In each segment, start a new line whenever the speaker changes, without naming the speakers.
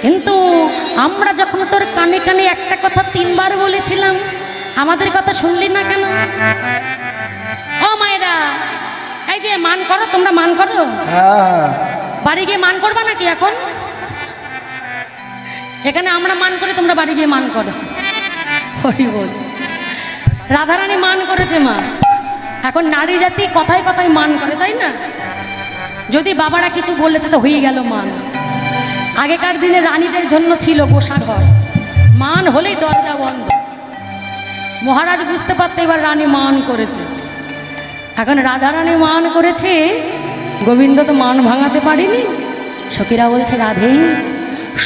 কিন্তু আমরা যখন তোর কানে কানে একটা কথা 3 বার বলেছিলাম, আমাদের কথা শুনলি না কেন? ও মায়েরা, এই যে মান করো, তোমরা মান করো। বাড়ি গিয়ে মান করবা নাকি এখন? এখানে আমরা মান করি, তোমরা বাড়ি গিয়ে মান করো। হরি বল। রাধারানী মান করেছে মা। এখন নারী জাতি কথায় কথায় মান করে, তাই না? যদি বাবারা কিছু বলেছে তো হয়ে গেল মান। আগেকার দিনে রানীদের জন্য ছিল গোসাঘর, মান হলেই দরজা বন্ধ। মহারাজ বুঝতে পারতো এবার রানী মান করেছে। এখন রাধারানী মান করেছে, গোবিন্দ তো মান ভাঙাতে পারিনি। সখীরা বলছে, রাধে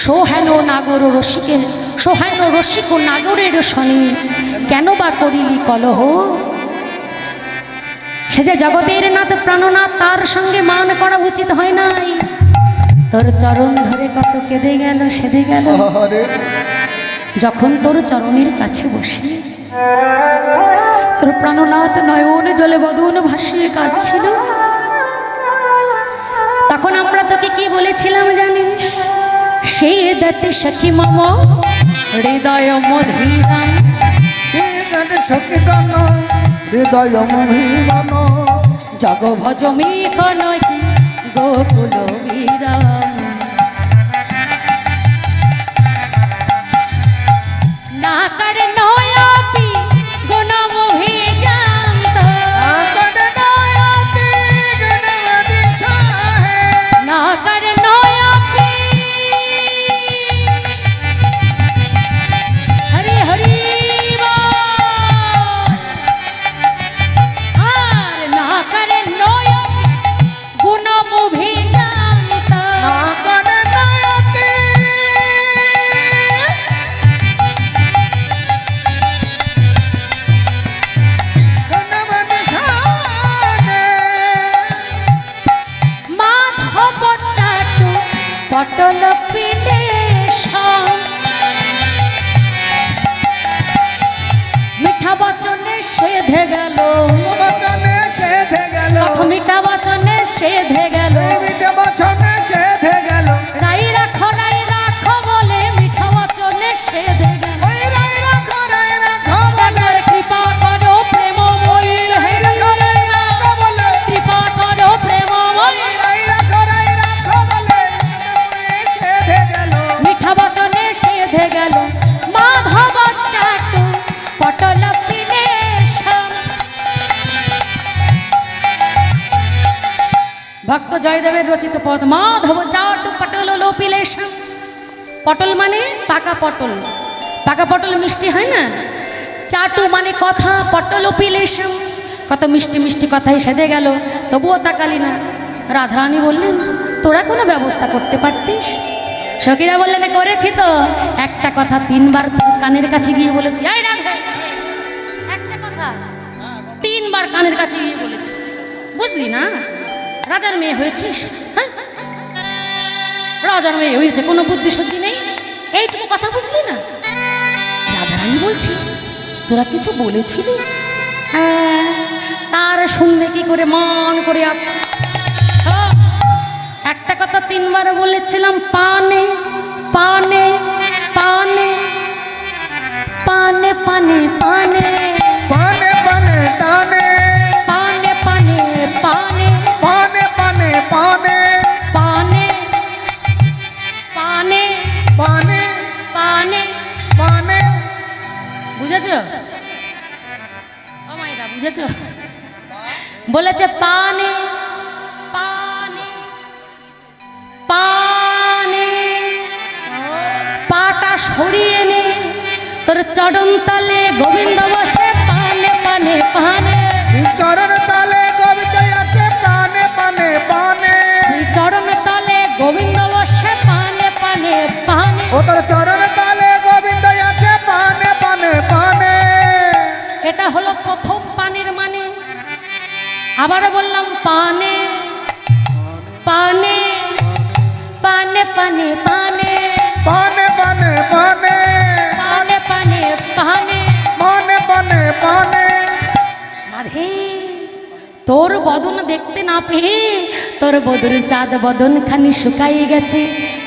সোহেন নাগর রসিকের, সোহেন রসিক নাগরের শনি, কেন বা করিলি কলহ? সে যে জগতের নাথ প্রাণনাথ, তার সঙ্গে মান করা উচিত হয় নাই। তোর চরণ ধরে কত কেঁদে গেল সেদে গেল, যখন তোর চরণের কাছে বসে তোর প্রাণনাথ নয়ন জলে বদন ভাসিয়ে কাঁদছিল। তখন আমরা তোকে কি বলেছিলাম জানিস? সে দতে সখী মম হৃদয় মধুরাম,
সে দতে সখী গান হৃদয় মহিমান,
জগ ভজ মেঘ নহি গোকুল বিরাম। না করে নয়াপি গুণম ভিজান্ত, না করে নয়াপি হরি হরি বল। আর না করে নয় গুণম ভিজান্ত, মাধব চাটু পটল পিলে মিঠা বচনে সেধে গেল, মিঠা বচনে সেধে গেল। রাই রাখো বলে মিঠা বচনে সেধে গেল। একবার কৃপা করো প্রেমময়ী, কৃপা করো প্রেমময়ী, মিঠা বচনে সেধে গেল। মাধব চাটু পটল পিলে ভক্ত জয়দেবের রচিত পদ। মাধব চাটু পটল লোপিলেশম। পটল মানে পাকা পটল, পাকা পটল মিষ্টি হয় না? চাটু মানে কথা, পটল পিলেশম কত মিষ্টি মিষ্টি কথাই সেধে গেল, তবুও তাকালি না। রাধারানী বললেন, তোরা কোনো ব্যবস্থা করতে পারতিস? সখীরা বললেন, করেছি তো। একটা কথা 3 বার কানের কাছে গিয়ে বলেছি। এই রাধা, একটা কথা 3 বার কানের কাছে গিয়ে বলেছি, বুঝলি না? রাজার মেয়ে হয়েছিস, হ্যাঁ রাজার মেয়ে হয়েছে, কোনো বুদ্ধি শুদ্ধি নেই, এইটুকু কথা বুঝলি না? রাধারানী বলছি, তোরা কিছু বলেছিলি? হ্যাঁ, তার শুনবে কি করে, মান করে আছে। একটা কথা 3 বার বলেছিলাম, পানে পানে পানে পানে পানে পানে
পানে পানে তানে,
পানে পানে পানে
পানে পানে পানে,
পানে পানে
পানে
পানে।
পানে।
বুঝেছ ও মাইরা, বুঝেছ? বলেছে পানে পানে পানে, পাটা সরিয়ে নে, তোর চরণ তলে গোবিন্দ বসে পানে পানে পানে।
চরণ তালে গোবিন্দ আছে পানে পানে পানে,
চরণ তলে গোবিন্দ বসে পানে পানে পানে।
ও তোর চরণ তালে গোবিন্দ আছে পানে পানে পানে।
এটা হলো প্রথম পানের মানে। আবারও বললাম, পানে পানে পানে পানে পানে
পানে পানে পানে,
পানে পানে পানে
পানে পানে পানে।
রাধে, তোর বদন দেখতে না পেয়ে তোর বদর চাঁদ বদন খানি শুকাই গেছে।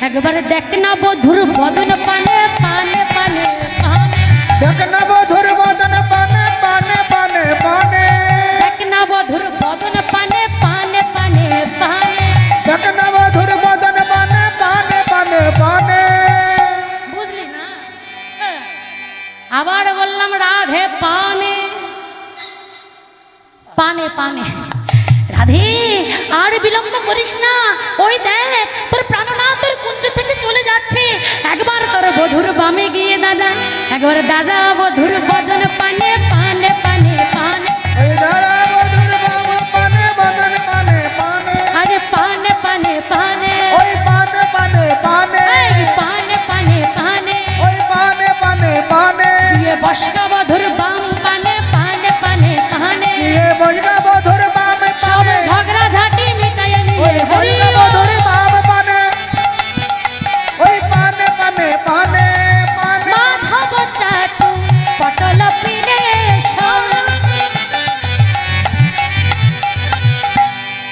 একবারে দেখ না বধুর বদন পানে পানে পানে পানে
দেখ না বধুর বদন পানে পানে পানে পানে
দেখ না বধুর বদন পানে পানে পানে পানে
দেখ না বধুর বদন পানে পানে পানে পানে।
বুঝলি না? আবার বললাম রাধে পানে পানে পানে। রাধে আর বিলম্ব করিস না, ওই দেখ তোর প্রাণনাথ তোর কুঞ্জ থেকে চলে যাচ্ছে। একবার তোর বধুর বামে গিয়ে দাদা, একবার দাদা বধুর বদন পানে পানে পানে পানে
ওই দাঁড়া বধুর বাম পানে বদন পানে পানে
আরে পানে পানে পানে
ওই পানে পানে পানে
এই পানে পানে পানে
ওই পানে পানে পানে
ये बसका बधुर बाम पाने पाने पाने पाने
ये बजगा बधुर बाम
सब
पाने
झगड़ा झाटी मिटाए
ওই
लिए हरि
বজगा বধুর বাম পানে ওই পানে পানে পানে পানে
माधव चाटू पटल पीने सब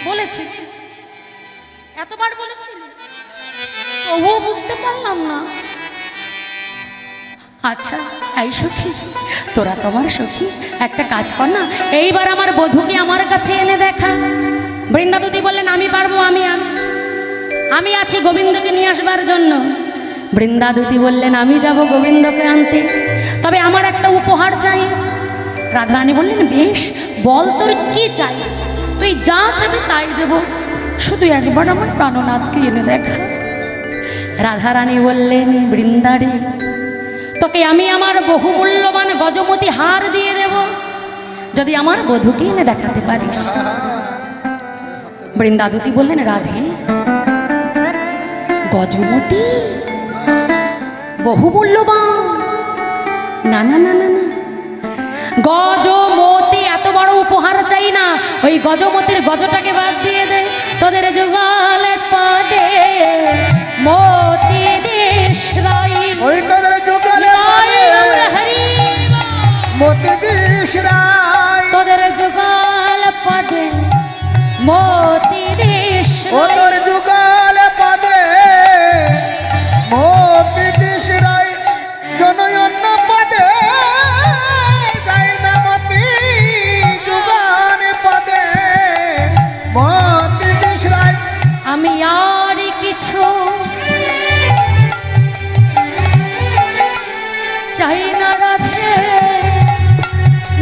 বলেছি এতবার বলেছিলি তবুও বুঝতে পারলাম না। আচ্ছা এই সখী, তোরা তোমার সখী, একটা কাজ কর না, এইবার আমার বধূকে আমার কাছে এনে দেখা। বৃন্দাবতী বললেন আমি পারবো, আমি আমি আমি আছি গোবিন্দকে নিয়ে আসবার জন্য। বৃন্দাবতী বললেন আমি যাব গোবিন্দকে আনতে, তবে আমার একটা উপহার চাই। রাধারানী বললেন বেশ, বল তোর কি চাই, তুই যা চাবি তাই দেব, শুধু একবার আমার প্রাণনাথকে এনে দেখা। রাধারানী বললেন বৃন্দারে, তোকে আমি আমার বহুমূল্যবান গজমতি হার দিয়ে দেব যদি আমার বধূকে এনে দেখাতে পারিস। বৃন্দাবতী বললেন রাধে, গজমতি বহুমূল্যবান, না না না না না, গজমতি এত বড় উপহার চাই না, ওই গজমতির গজটাকে বাদ দিয়ে দে। তোদের যুগলে পদে মতি দেশ রাই,
ওই তোদের যুগলে পানে মতি দিস রায়
তোদের যুগল পদে মতি দেশ
ও তোর যুগলে পাদে মতি দিস রায় জনয়ন্য পদে যাই না মতি যুগান পদে মতি দিস রায়।
আমি আর কিছু চাই না রাধে,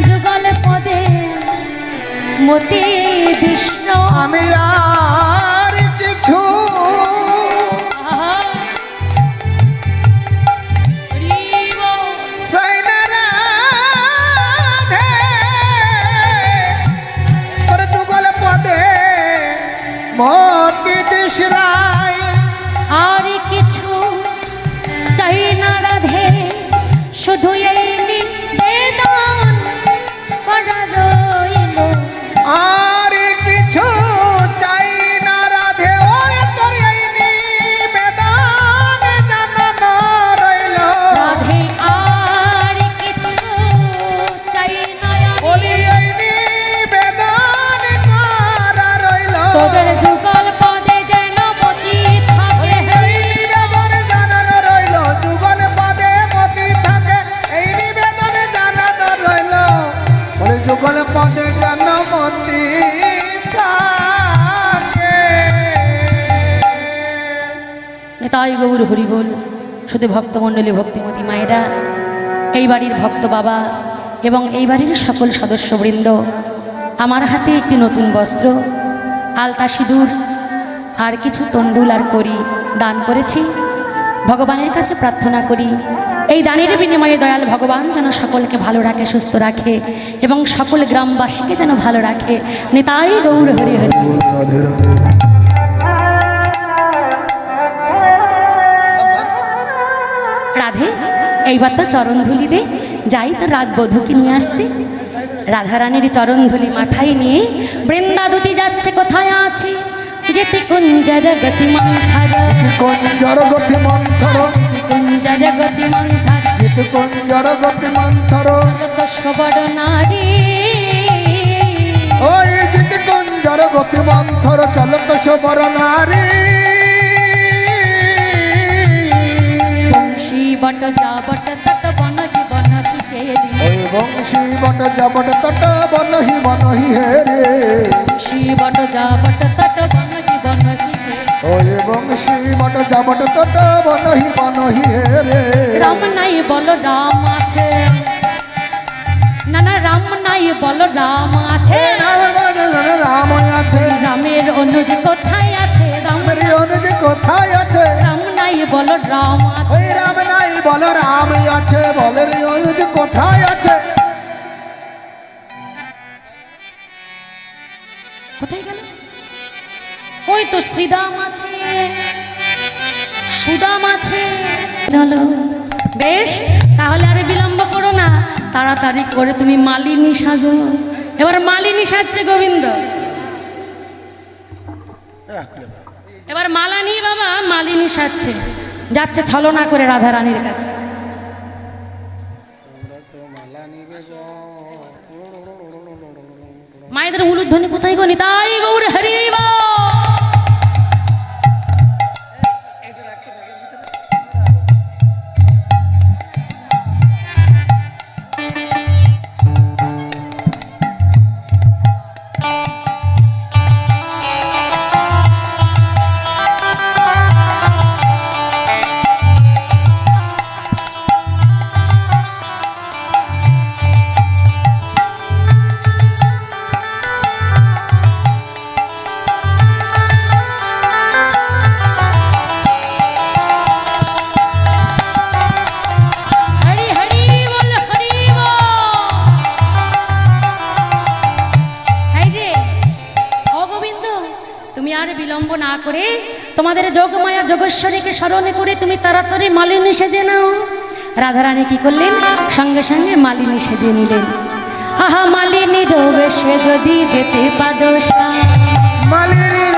যুগল পদে মতি কৃষ্ণ।
আমি আর কিছু চাই না রাধে, তোর যুগল পদে মতি দিস রায়।
আর কিছু চাই না রাধে, শুধু এই নিবেদন করা রইল।
আর কিছু চাই না রাধে, ওই তোর এই নিবেদন জানানো রইল।
রাধে আর কিছু চাই না আমি,
বলি এই নিবেদন করা রইল।
তোদের যুগল পদে যেন মতি থাকে।
এই নিবেদন জানানো রইল, যুগল পদে মতি থাকে, এই নিবেদন জানানো রইল। বলে যুগল পদে যেন মতি থাকে।
তাই গৌর হরি বল। শুধু ভক্তমণ্ডলী ভক্তিমতী মায়েরা, এই বাড়ির ভক্ত বাবা এবং এই বাড়ির সকল সদস্যবৃন্দ, আমার হাতে একটি নতুন বস্ত্র, আলতা সিঁদুর আর কিছু তণ্ডুল আর করি দান করেছি। ভগবানের কাছে প্রার্থনা করি এই দানের বিনিময়ে দয়াল ভগবান যেন সকলকে ভালো রাখে, সুস্থ রাখে এবং সকল গ্রামবাসীকে যেন ভালো রাখে। নিতাই গৌর হরি হরি।
রাধে রাধে।
রাধে এইবার তো চরণধুলি দে, যাই তো রাগ বধূকে নিয়ে আসতে। রাধারানীর চরণধুলি মাথায় নিয়ে বৃন্দাবতী যাচ্ছে। কোথায় আছে যেতে কুঞ্জর গতি মন্থর,
কুঞ্জর গতি মন্থর,
কুঞ্জর গতি মন্থর,
জিত কুঞ্জর গতি মন্থর,
তো সবর নারী।
ওই জিত কুঞ্জর গতি মন্থর চলত সবর নারী।
বট যাবট তত বনহি বনহি হেরি
ওই বংশী বট যাবট তট বনহি বনহি হে রে
বংশী বট যাবট তত বনহি বনহি হেরি
ওই বংশী বট যাবট তট বনহি বনহি হে রে
রাম নাই বলো রাম আছে, না না রাম নাই বলো রাম আছে,
রাম আছে
রামের অনুজ কোথায় আছে,
রামের অনুজ কোথায় আছে,
রাম নাই বলো রাম আছে,
ওই রাম নাই বল রাম আছে, বলের অনুজ কোথায় আছে।
কোথায় গেল? ওই তো শ্রীদাম আছে, সুদাম আছে। চলো বেশ, তাহলে আর বিলম্ব করো না, তাড়াতাড়ি করে তুমি মালিনী সাজো। এবার মালিনী সাজছে গোবিন্দ, এবার মালা নিয়ে বাবা মালিনী সাজছে, যাচ্ছে ছলনা করে রাধা রানীর কাছে। মায়েদের উলুধ্বনি কোথায় গনি? তাই গৌর হরিব। বিলম্ব না করে তোমাদের যোগমায়া যোগেশ্বরীকে স্মরণ করে তুমি তাড়াতাড়ি মালিনী সেজে নাও। রাধারানী কি করলেন? সঙ্গে সঙ্গে মালিনী সেজে নিলেন। আহা মালিনীর বেশে যদি যেতে পারো
মালিনীর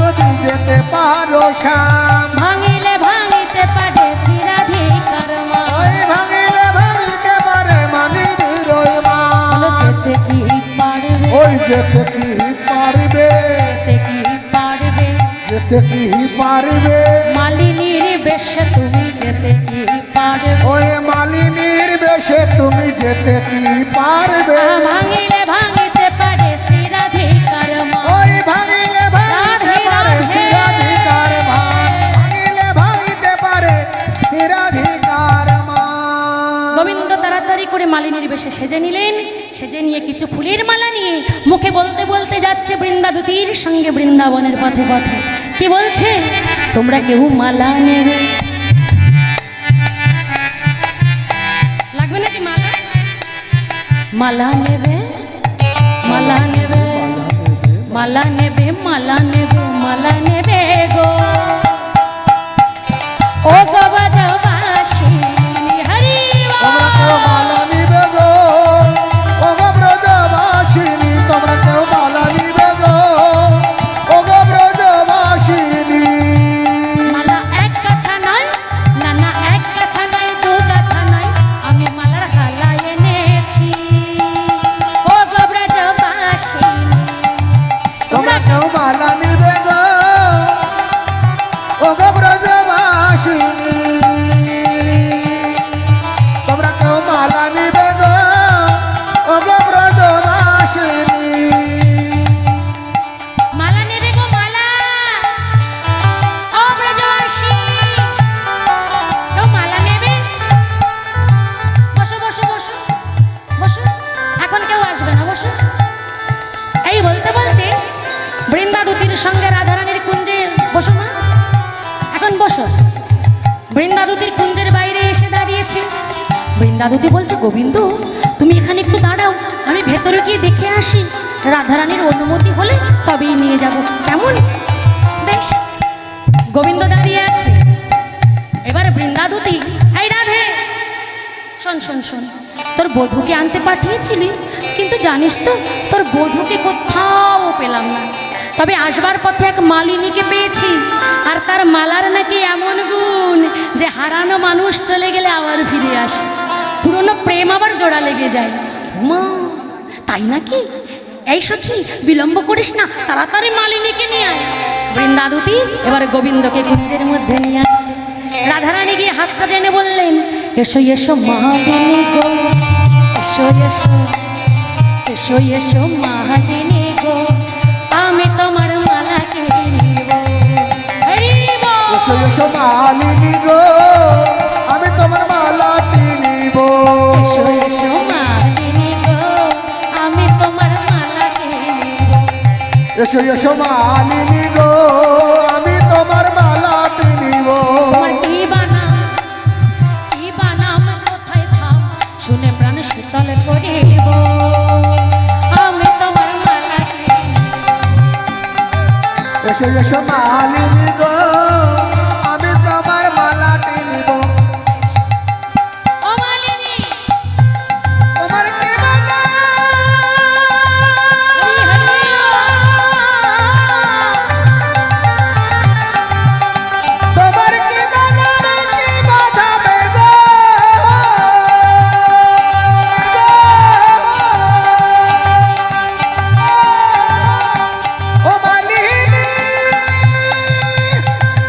যদি যেতে পারো শ্যাম,
ভাঙিলে ভাঙিতে পারে শ্রীরাধিকার মা,
ওই ভাঙিলে ভাঙিতে পারে মালিনীর ওই মা,
যেতে কি পারবে,
ওই যেতে কি পারবে,
যেতে কি পারবে,
যেতে কি পারবে,
মালিনীর বেশে তুমি যেতে কি পারবে,
ওই মালিনীর বেশে তুমি যেতে কি পারবে,
ভাঙিলে ভাঙিতে পারে শ্রীরাধিকার মা,
ওই ভাঙিলে ভাঙিতে পারে শ্রীরাধিকার মা, ভাঙিলে ভাঙিতে পারে শ্রীরাধিকার মা।
গোবিন্দ তাড়াতাড়ি করে মালিনীর বেশে সেজে নিলেন। সেজে নিয়ে কিছু ফুলের মালা নিয়ে মুখে বলতে বলতে যাচ্ছে বৃন্দাবতীর সঙ্গে বৃন্দাবনের পথে পথে। কি বলছে? তোমরা কেউ মালা নেবে, লাগবে নাকি মালা? মালা নেবে, মালা নেবে, মালা নেবে, মালা নেবে, মালা নেবে গো ও গবাজবাসী হরি
তোমরা কেউ মালা নিবে গো, ও গো ব্রজবাসিনী, তোমরা কেউ মালা নিবে গো, ও গো ব্রজবাসিনী।
মালা এক গাছা নয়, না না এক গাছা নয়, দু গাছা নয়, আমি মালার হালা এনেছি ও গো ব্রজবাসী।
তোমরা কেউ মালা নিবে গো, ও গো ব্রজবাসিনী, তোমরা কেউ মালা নিবে গো, ও গো ব্রজবাসিনী।
মালা নেবে গো মালা ও ব্রজবাসী, কেউ মালা নেবে? বসো বসো বসো বসো, এখন কেউ আসবে না, বসো। এই বলতে বলতে বৃন্দাদুতির সঙ্গে রাধারানীর কুঞ্জে বসো মা, এখন বসো। বৃন্দাদুতির কুঞ্জের বাইরে এসে দাঁড়িয়েছে। বৃন্দাদুতি বলছে, গোবিন্দ তুমি এখানে একটু দাঁড়াও, আমি ভেতরে গিয়ে দেখে আসি, রাধারানীর অনুমতি হলে তবেই নিয়ে যাব, কেমন? বেশ। গোবিন্দ দাঁড়িয়ে আছে। এবার বৃন্দাদুতি, এই রাধে শোন শোন শোন, তোর বধূকে আনতে পাঠিয়েছিলি, কিন্তু জানিস তো তোর বধূকে কোথাও পেলাম না, তবে আসবার পথে এক মালিনীকে পেয়েছি, আর তার মালার নাকি এমন গুণ যে হারানো মানুষ চলে গেলে আবার ফিরে আসে, পুরনো প্রেম আবার জোড়া লেগে যায়। মা তাই নাকি? এই সখী বিলম্ব করিস না, তাড়াতাড়ি মালিনীকে নিয়ে আয়। বৃন্দাদুতি এবার গোবিন্দকে কুঞ্জের মধ্যে নিয়ে আসছে। রাধারানী গিয়ে হাতটা টেনে বললেন, এসো এসো মালিনী গো, এসো এসো, এসো এসো মালিনী গো, আমি তোমার মালাকে নিব। হরি বল।
এসো এসো মালিনী গো, আমি তোমার মালাটি নিব।
এসো এসো মালিনী গো, আমি তোমার মালাকে নিব।
এসো এসো মালিনী গো, আমি তোমার মালাটি নিব।
তোমার কি বানাম, কি বানাম, কোথায় থাম, শুনে প্রাণ শীতল করিব, আমি তোমার মালাকে নিব।
এসো এসো মালিনী গো, আমি তোমার মালাটি নিব।
ও মালিনী,
তোমার কি বানাম,
হরি হরি
তোমার কি বানাম, কি বাঁধাবে গো, ও মালিনী,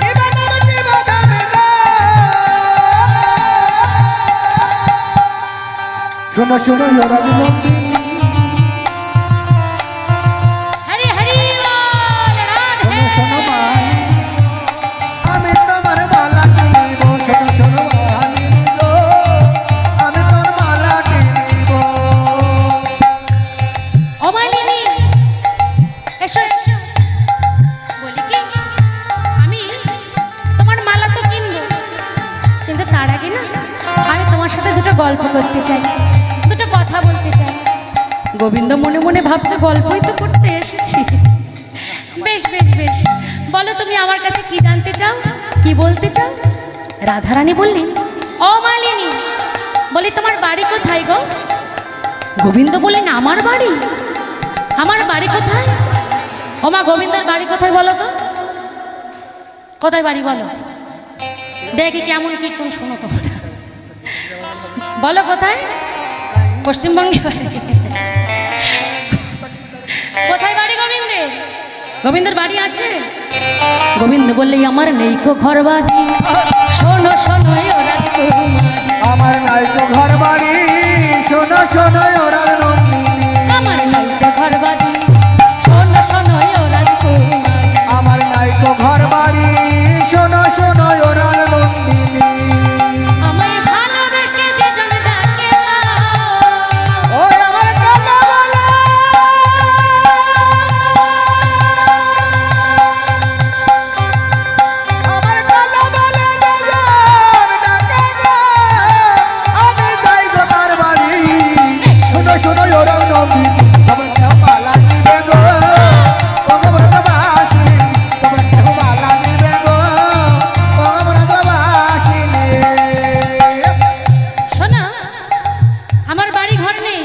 কি বানাম, কি বাঁধাবে গো। শোনো শোনো রাজনন্দিনী,
হরি হরি বল, রাধে।
শোনো মা, আমি তোমার মালাটি নিব। শোনো শোনো মালিনী গো, আমি তোমার মালাটি নিব।
ও মালিনী, এসো এসো। বলি কি, আমি তোমার মালা তো কিনবো, কিন্তু তার আগে না আমি তোমার সাথে দুটো গল্প করতে চাই, দুটো কথা বলতে চাই। গোবিন্দ মনে মনে ভাবছে গল্পই তো করতে এসেছি। বেশ বেশ বেশ, বলো তুমি আমার কাছে কি জানতে চাও, কি বলতে চাও? রাধারানী বললেন, ও মালিনী, বলি তোমার বাড়ি কোথায় গো? গোবিন্দ বললেন, আমার বাড়ি, আমার বাড়ি কোথায়? ও মা, গোবিন্দের বাড়ি কোথায় বলো তো? কোথায় বাড়ি বলো, দেখি কেমন কীর্তন শোনো তোমরা। বলো কোথায়? পশ্চিমবঙ্গে বাড়ি। কোথায় বাড়ি গোবিন্দের? গোবিন্দের বাড়ি আছে? গোবিন্দ বললে, আমার নেই কো ঘর বাড়ি, শোনো শোনো ও রাজকুমারী,
আমার নাই তো ঘর বাড়ি, শোনো শোনো ও রাজনন্দিনী।
আমার নাই কো ঘর বাড়ি, শোনো শোনো ও রাজকুমারী,
আমার নাই তো ঘর বাড়ি, শোনো শোনো ও রাজনন্দিনী।
আমায় ভালোবেসে যে জন ডাকে না,
ওই আমার কান্না বলে, আমার কান্না বলে যেজন ডাকে গো, আমি যাই গো তার বাড়ি। শোনো শোনো ও রাজনন্দিনী, তোমার কেউ মালা দিবে গো, তোমার ব্রতবাসী, তোমার কেউ মালা দিবে গো, তোমার ব্রতবাসিনী।
শোনো, আমার বাড়ি ঘর নেই,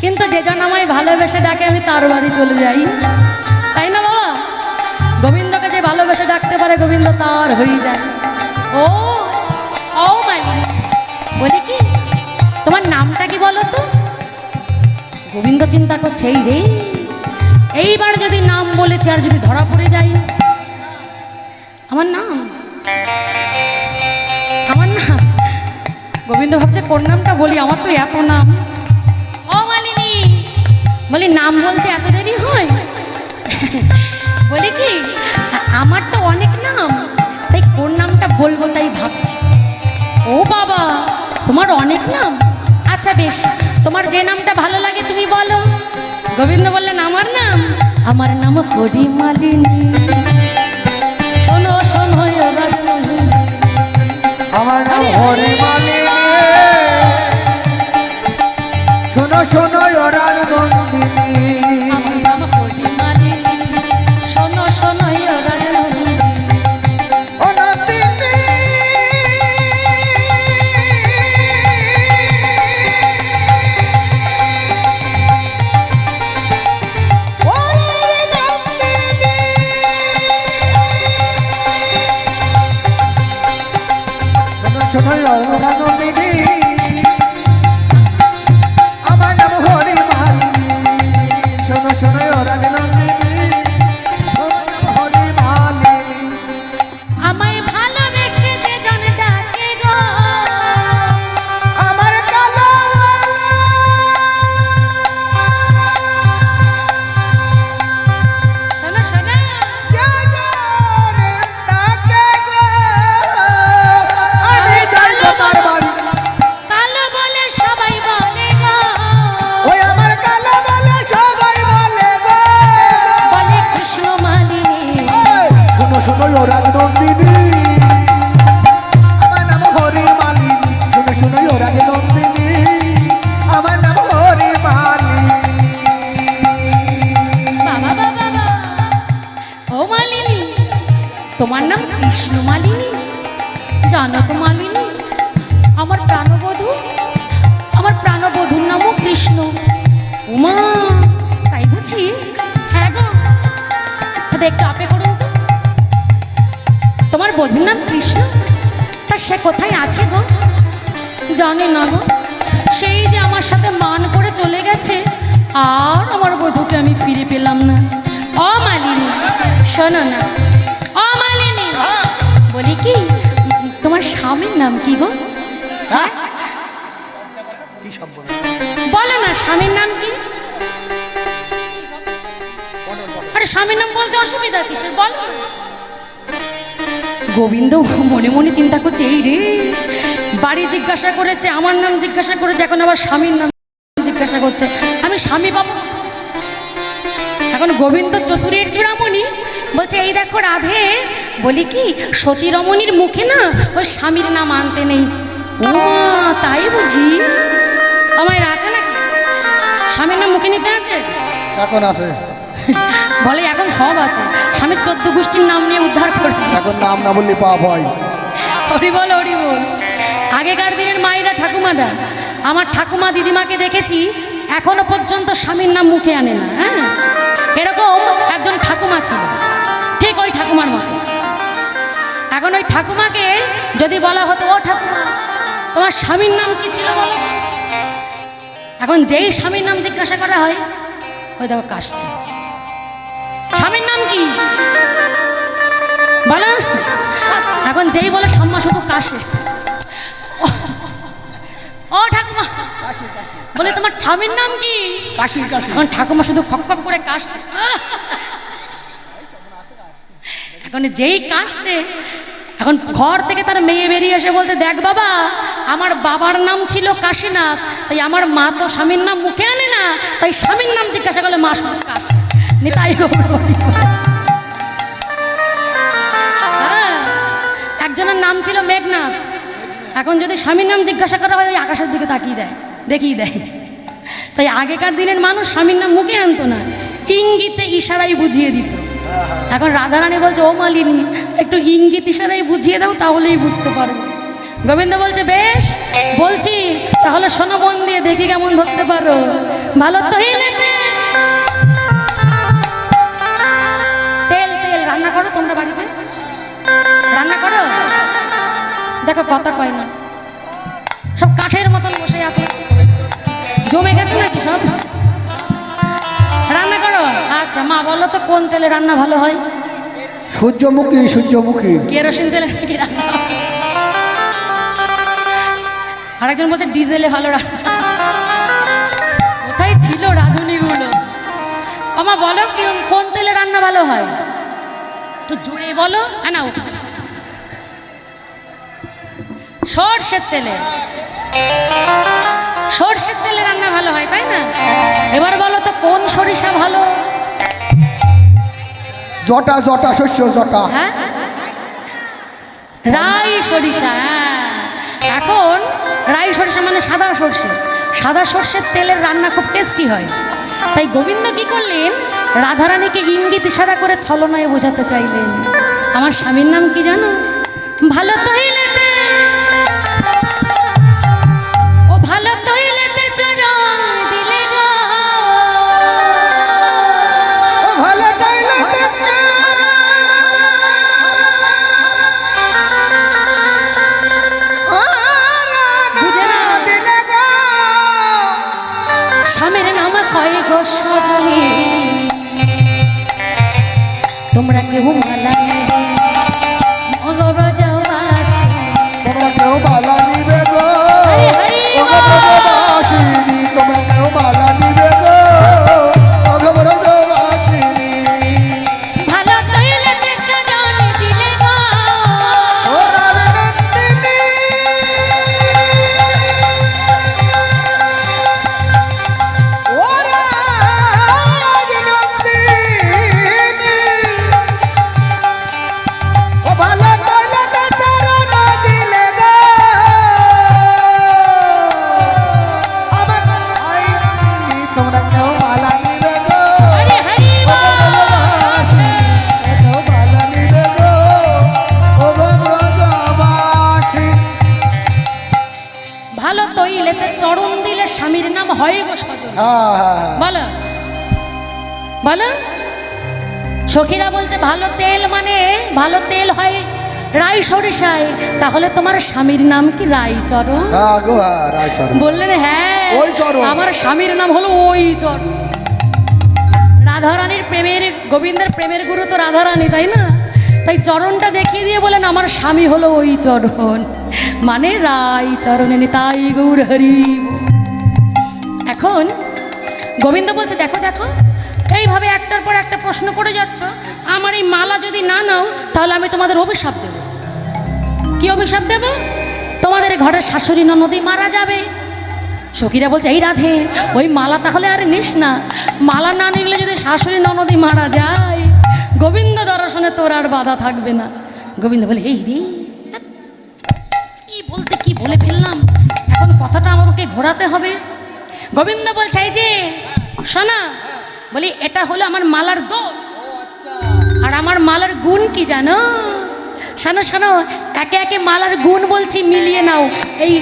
কিন্তু যে জন আমায় ভালোবেসে ডাকে আমি তার বাড়ি চলে যাই, তাই না বাবা? গোবিন্দকে যে ভালোবেসে ডাকতে পারে গোবিন্দ তার হয়ে যায়। ও ও মালিনী, বলি কি, তোমার নামটা কি বলো তো? গোবিন্দ চিন্তা করছে, এই রে, এইবার যদি নাম বলেছে আর যদি ধরা পড়ে যাই, আমার নাম, আমার নাম, গোবিন্দ ভাবছে কোন নামটা বলি, আমার তো এত নাম। ও মালিনী, বলি নাম বলতে এত দেরি হয়? বলি কি, আমার তো অনেক নাম, তাই কোন নামটা বলবো তাই ভাবছি। ও বাবা, তোমার অনেক নাম, আচ্ছা বেশ, তোমার যে নামটা ভালো লাগে তুমি বলো। গোবিন্দ বললেন, আমার নাম হরি মালিনী, শোনো শোনো ও রাজনন্দিনী,
আমার নাম হরি মালিনী, শোনো শোনো ও রাজনন্দিনী।
আমার নাম হরি মালিনী, শোনো শোনো ও রাজনন্দিনী,
ও নন্দিনী, ও নন্দিনী, শোনো শোনো ও রাজনন্দিনী, আমার নাম হরি মালিনী, শোনো শোনো ও রাজনন্দিনী, আমার নাম হরি মালিনী।
আমায় ভালোবেসে যে জন
ও রাজনন্দিনী আমার নাম হরি মালিনী শোনো শোনো ও রাজনন্দিনী আমার নাম হরি মালিনী
বাবা বাবা বাবা, ও মালিনী, তোমার নাম কৃষ্ণ মালিনী? জানো তো মালিনী, আমার প্রাণবধূর নামও কৃষ্ণ। উমা, তাই বুঝি? হ্যাঁ গো, একটু আপে করুন তো। তোমার বধূর নাম কৃষ্ণ? তা সে কোথায় আছে গো? জানে না গো, সেই যে আমার সাথে মান করে চলে গেছে, আর আমার বধূকে আমি ফিরে পেলাম না। ও মালিনী, শোনো না। ও মালিনী, বলি কি, তোমার স্বামীর নাম কি গো? বলো না, স্বামীর নাম কি? আরে স্বামীর নাম বলতে অসুবিধা কিসের, বল। গোবিন্দ মনে মনে চিন্তা করছে, এই রে, বাড়ি জিজ্ঞাসা করেছে, আমার নাম জিজ্ঞাসা করেছে, এখন আবার স্বামীর নাম জিজ্ঞাসা করছে, আমি স্বামী পাবো। এখন গোবিন্দ চতুরের চূড়ামণি বলছে, এই দেখো রাধে, বলি কি, সতী রমণীর মুখে না ওই স্বামীর নাম আনতে নেই। ও তাই বুঝি? আমায় আছে নাকি স্বামীর নাম মুখে নিতে আছে?
এখন আছে,
বলে এখন সব আছে, স্বামীর 14 গোষ্ঠীর নাম নিয়ে উদ্ধার করে
এখন নাম না বললে পাপ হয়।
হরি বল হরি বল। আগেকার দিনের মায়েরা ঠাকুমারা, আমার ঠাকুমা দিদিমাকে দেখেছি এখনো পর্যন্ত স্বামীর নাম মুখে আনে না। হ্যাঁ, এরকম একজন ঠাকুমা ছিল, ঠিক ওই ঠাকুমার মতো। এখন ওই ঠাকুমাকে যদি বলা হতো, ও ঠাকুমা, তোমার স্বামীর নাম কি ছিল বলো, এখন যেই স্বামীর নাম জিজ্ঞাসা করা হয়, ওই দেখো কাশছে। স্বামীর নাম কি বলো, এখন যেই বলে ঠাম্মা শুধু কাশে। ও ঠাকুমা, বলে তোমার স্বামীর নাম কি?
কাশি কাশি।
এখন ঠাকুমা শুধু ফক ফক করে কাশছে। এখন যেই কাশছে, এখন ঘর থেকে তার মেয়ে বেরিয়ে এসে বলছে, দেখ বাবা, আমার বাবার নাম ছিল কাশীনাথ, তাই আমার মা তো স্বামীর নাম মুখে আনে না, তাই স্বামীর নাম জিজ্ঞাসা করলে মা শুধু কাশে। নিতাই হ্যাঁ, একজনের নাম ছিল মেঘনাথ, এখন যদি স্বামীর নাম জিজ্ঞাসা করা হয়, ওই আকাশের দিকে তাকিয়ে দেয়, দেখিয়ে দেয়। তাই আগেকার দিনের মানুষ স্বামীর নাম মুখে আনতো না, ইঙ্গিতে ইশারাই বুঝিয়ে দিত। এখন রাধারানী বলছে, ও মালিনী, একটু ইঙ্গিত ইশারাই বুঝিয়ে দাও, তাহলেই বুঝতে পারবো। গোবিন্দ বলছে, বেশ বলছি, তাহলে শোনো মন দিয়ে, দেখি কেমন ধরতে পারো। ভালো তো তেল তেল রান্না করো তোমরা বাড়িতে, রান্না করো। দেখো কথা কয় না, সব কাঠের মতন বসে আছে, জমে গেছে নাকি সব? রান্না করো। আচ্ছা মা, বলো তো কোন তেলে রান্না ভালো হয়?
সূর্যমুখী সূর্যমুখী।
কেরোসিন তেলে কি রান্না? আরেকজন বলছে ডিজেলে ভালো রান্না। কোথায় ছিল রাঁধুনিগুলো? আমা বলো কোন তেলে রান্না ভালো হয়, একটু জোরে বলো। হ্যাঁ না, সর্ষের তেলে, সর্ষের তেলে রান্না ভালো হয়, তাই না? এবার বলো তো কোন সরিষা ভালো?
জটা জটা শস্য জটা।
হ্যাঁ, রাই সরিষা। হ্যাঁ, এখন রাই সরিষা মানে সাদা সর্ষে, সাদা সর্ষের তেলের রান্না খুব টেস্টি হয়। তাই গোবিন্দ কি করলেন, রাধারানীকে ইঙ্গিত ইশারা করে ছলনায় বোঝাতে চাইলেন, আমার স্বামীর নাম কি জানো? ভালো তো হইলেতে, ও ভালো তো হইলেতে চরণ দিলে গো,
ও ভালো তাইলে
বুঝে না?
দিলে গো
স্বামীর নাম হয় গো সজনী, তোমরা কেউ মালা নেবে অগরজবাসী,
তোমরা কেউ বালা নিবে গো,
হরি হরি
ও গো ব্রজবাসিনী, তোমরা কেউ বালা নিবে গো, ও গো ব্রজবাসিনী।
ভালো তৈলে তে চরণ দিলে গো,
ও রাজনন্দিনী, ও রাজনন্দিনী,
এতে চরণ দিলে স্বামীর নাম হয় গো সজল।
হ্যাঁ হ্যাঁ
বলো বলো। সখীরা বলছে ভালো তেল মানে ভালো তেল হয় রাই সরিষায়, তাহলে তোমার স্বামীর নাম কি রাইচরণ?
হ্যাঁ গো হ্যাঁ রাইচরণ।
বললেন হ্যাঁ
ওই চরণ।
আমার স্বামীর নাম হলো ওই চরণ। রাধারানীর প্রেমের, গোবিন্দের প্রেমের গুরু তো রাধারানী, তাই না? তাই চরণটা দেখিয়ে দিয়ে বলেন আমার স্বামী হলো ওই চরণ, মানে রাইচরণে নিতাই গৌর হরি। এখন গোবিন্দ বলছে দেখো দেখো, এইভাবে একটার পর একটা প্রশ্ন করে যাচ্ছ, আমার এই মালা যদি না নাও তাহলে আমি তোমাদের অভিশাপ দেব। কি অভিশাপ দেব? তোমাদের ঘরের শাশুড়ি ননদি মারা যাবে। সখীরা বলছে এই রাধে, ওই মালা তাহলে আর নিস না, মালা না নিলে যদি শাশুড়ি ননদি মারা যায় গোবিন্দ দর্শনে তোর আর বাধা থাকবে না। গোবিন্দ বলে এই রে, কি বলতে কি বলে ফেললাম, এখন কথাটা আমাকে ঘোরাতে হবে। গোবিন্দ বলছে এই যে শোনা, বলি এটা হলো আমার মালার দোষ, আর আমার মালার গুণ কি জানো? শোনো শোনো, একে একে মালার গুণ বলছি, মিলিয়ে নাও এই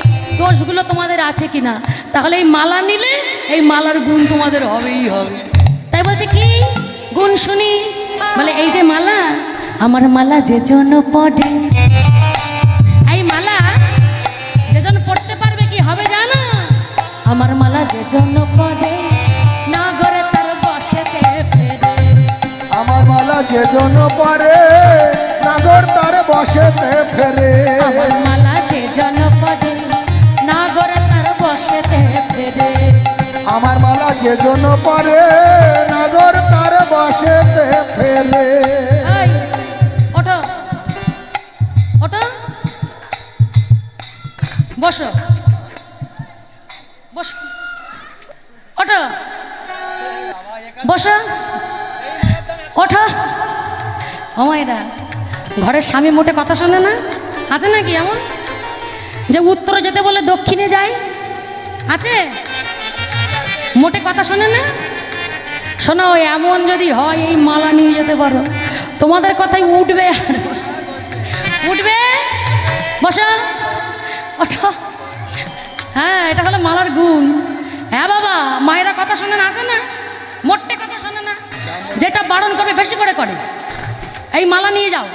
দোষগুলো তোমাদের আছে কিনা, তাহলে এই মালা নিলে এই মালার গুণ তোমাদের হবেই হবে। তাই বলছে কি গুণ শুনি? বলে এই যে মালা, আমার মালা যে জন পড়ে, এই মালা যে জন পড়তে পারবে কি হবে জানো? আমার মালা যে জন পড়ে না গরে তার বসেতে ফেরে।
আমার মালা যে জন পরে নাগর তার বসেতে ফেরে।
আমার মালা যে জন পড়ে না গরে তার বসেতে ফেরে।
আমার মালা যে জন পরে নাগর তার বসেতে ফেরে।
এই ওঠো ওঠো, বসো বসো, ওঠো বসো, ওঠো। ও মায়েরা, ঘরের স্বামী মোটে কথা শোনে না? আছে নাকি এমন যে উত্তরে যেতে বলে দক্ষিণে যায়? আছে? মোটে কথা শোনে না? শোনো, এমন যদি হয় এই মালা নিয়ে যেতে পারো, তোমাদের কথাই উঠবে আর উঠবে। বসো, ওঠো। হ্যাঁ, এটা হলো মালার গুণ। হ্যাঁ বাবা, মায়েরা কথা শোনে না, আছে না? মোটে কথা শোনে না, যেটা বারণ করবে বেশি করে করে। এই মালা নিয়ে যাও,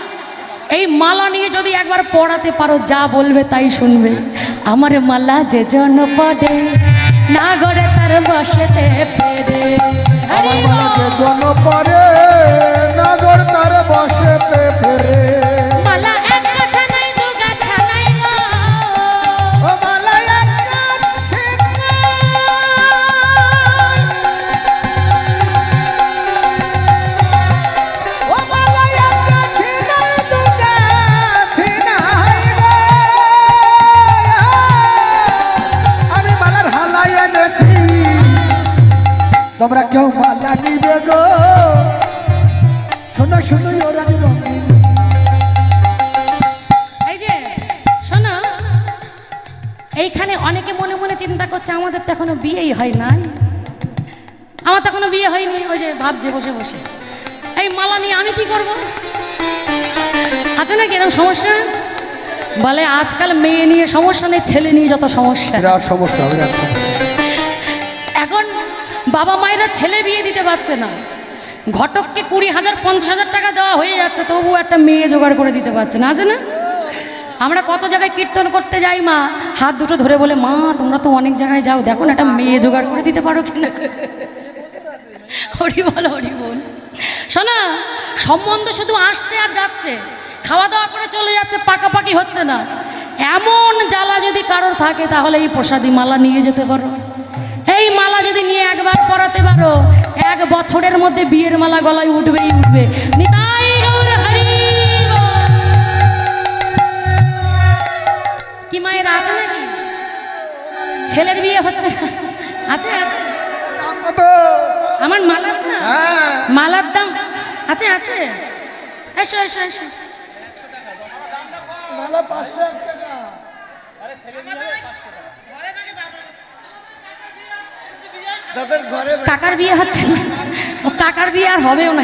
এই মালা নিয়ে যদি একবার পড়াতে পারো যা বলবে তাই শুনবে। আমার মালা যে জন পড়ে না গড়ে তার বসেতে ফেরে।
আমার মালা যে জন পরে নাগর তার বসেতে ফেরে।
মালা এক গাছা নাই দু গাছা নাই গো,
ও মালা এক গাছে ও মালা এক গাছে নাই দু গাছে নাই রে। আমি মালার হালাই এনেছি, তোমরা কেউ মালা নিবে গো? শোনো শোনো ওরা রঙিন।
এই যে শোনো, এইখানে অনেকে মনে মনে চিন্তা করছে আমাদের তো এখনো বিয়েই হয় নাই, আমার তো এখনো বিয়ে হয়নি। ওই যে ভাবছে বসে বসে এই মালা নিয়ে আমি কি করব? আছে নাকি এরকম সমস্যা? বলে আজকাল মেয়ে নিয়ে সমস্যা নেই, ছেলে নিয়ে যত সমস্যা।
বিরাট সমস্যা, বিরাট সমস্যা।
এখন বাবা মায়েরা ছেলে বিয়ে দিতে পারছে না, ঘটককে 20,000 50,000 টাকা দেওয়া হয়ে যাচ্ছে, তবুও একটা মেয়ে জোগাড় করে দিতে পারছে না, আছে না? আমরা কত জায়গায় কীর্তন করতে যাই, মা হাত দুটো ধরে বলে মা তোমরা তো অনেক জায়গায় যাও, দেখো না একটা মেয়ে জোগাড় করে দিতে পারো কিনা। হরি বল হরি বল। শোনা, সম্বন্ধ শুধু আসছে আর যাচ্ছে, খাওয়া দাওয়া করে চলে যাচ্ছে, পাকাপাকি হচ্ছে না। এমন জ্বালা যদি কারোর থাকে তাহলে এই প্রসাদী মালা নিয়ে যেতে পারো। এই মালা যদি নিয়ে একবার পরাতে পারো, 1 বছরের মধ্যে বিয়ের মালা গলায় উঠবেই উঠবে। নিতাই গৌর হরি বল। কি মায়ের আছে নাকি? ছেলের বিয়ে হচ্ছে না? আছে আছে। আমার মালার দাম, মালার দাম আছে আছে। এসো এসো এসো।
মালা 500 টাকা।
কাকার বিয়ে হচ্ছে না, ও কাকার বিয়ে আর হবেও না।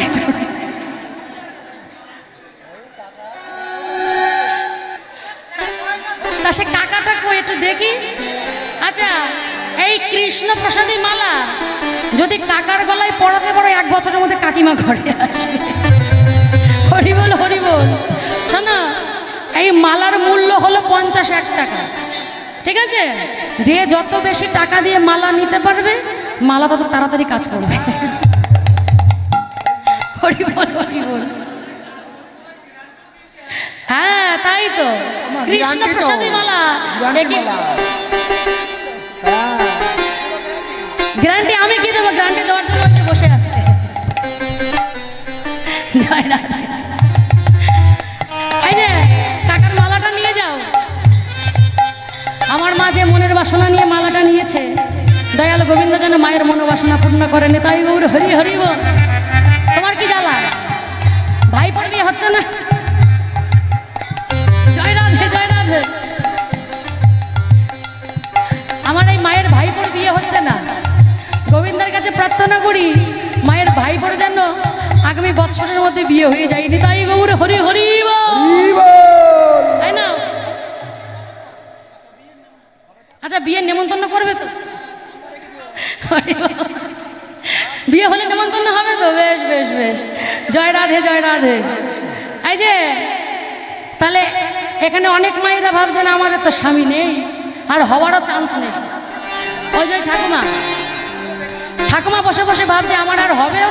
তা সে কাকাটা কই একটু দেখি। আচ্ছা, এই কৃষ্ণ প্রসাদী মালা যদি কাকার গলায় পড়াতে পারো 1 বছরের মধ্যে কাকিমা ঘরে আসবে। হরি বল হরি বল। শোনো, এই মালার মূল্য হলো 51 টাকা, ঠিক আছে? যে যত বেশি টাকা দিয়ে মালা নিতে পারবে মালা তত তাড়াতাড়ি কাজ করবে। হরি বল হরি বল। হ্যাঁ তাই তো, কৃষ্ণ প্রসাদী মালা। গ্যারান্টি আমি কি দেবো? গ্যারান্টি দেওয়ার জন্য ওই যে বসে আছে। জয় রাধা। এই যে কাকার মালাটা নিয়ে যাও। আমার মা যে মনের বাসনা নিয়ে মালাটা নিয়েছে, দয়াল গোবিন্দ যেন মায়ের মনোবাসনা পূর্ণ করেন। তাই গৌর হরি হরি বল। তোমার কি জ্বালা? ভাই পর বিয়ে হচ্ছে না? জয় রাধে জয় রাধে। আমার এই মায়ের ভাইপোর বিয়ে হচ্ছে না। গোবিন্দের কাছে প্রার্থনা করি মায়ের ভাইপোর যেন আগামী বৎসরের মধ্যে বিয়ে হয়ে যায়নি। তাই গৌর হরি হরি বল। তাই না? আচ্ছা, বিয়ের নেমন্তন্ন করবে তো? বিয়ে হলে নেমন্তন্ন হবে তো? বেশ বেশ বেশ। জয় রাধে জয় রাধে। এই যে তাহলে এখানে অনেক মায়েরা ভাবছেন আমাদের তো স্বামী নেই, আর হওয়ারও চান্স নেই। ওই যে ঠাকুমা বসে বসে ভাবছে আমার আর হবেও